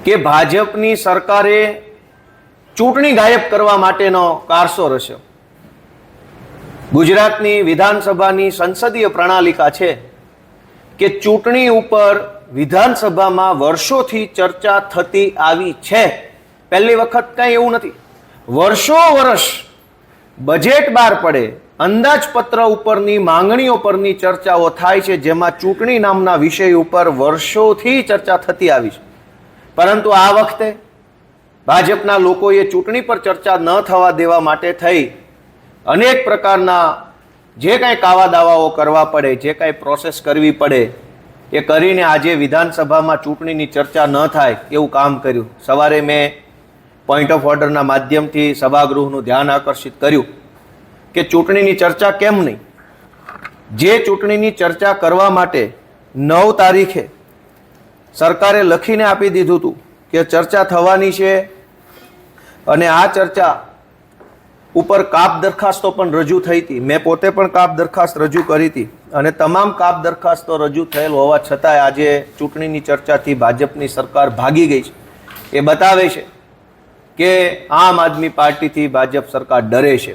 કે ભાજપની સરકારે ચૂંટણી ગાયબ કરવા માટેનો કારસો રચ્યો। ગુજરાતની વિધાનસભાની સંસદીય પ્રણાલિકા છે કે ચૂંટણી ઉપર વિધાનસભામાં વર્ષોથી ચર્ચા થતી આવી છે। પહેલી વખત કંઈ એવું નથી, વર્ષો વર્ષ બજેટ બહાર પડે, અંદાજપત્ર ઉપરની માંગણીઓ પરની ચર્ચાઓ થાય છે, જેમાં ચૂંટણી નામના વિષય ઉપર વર્ષોથી ચર્ચા થતી આવી છે। પરંતુ આ વખતે ભાજપના લોકોએ ચૂંટણી પર ચર્ચા ન થવા દેવા માટે થઈ અનેક પ્રકારના જે કાંઈ કાવા દાવાઓ કરવા પડે, જે કાંઈ પ્રોસેસ કરવી પડે એ કરીને આજે વિધાનસભામાં ચૂંટણીની ચર્ચા ન થાય એવું કામ કર્યું। સવારે મેં પોઈન્ટ ઓફ ઓર્ડરના માધ્યમથી સભાગૃહનું ધ્યાન આકર્ષિત કર્યું કે ચૂંટણીની ચર્ચા કેમ નહીં। જે ચૂંટણીની ચર્ચા કરવા માટે 9 તારીખે સરકારે લખીને આપી દીધું હતું કે ચર્ચા થવાની છે અને આ ચર્ચા ઉપર કાપ દરખાસ્તો પણ રજૂ થઈ હતી। મેં પોતે પણ કાપ દરખાસ્ત રજૂ કરી હતી અને તમામ કાપ દરખાસ્તો રજૂ થયેલ હોવા છતાંય આજે ચૂંટણીની ચર્ચાથી ભાજપની સરકાર ભાગી ગઈ છે। એ બતાવે છે કે આમ આદમી પાર્ટીથી ભાજપ સરકાર ડરે છે।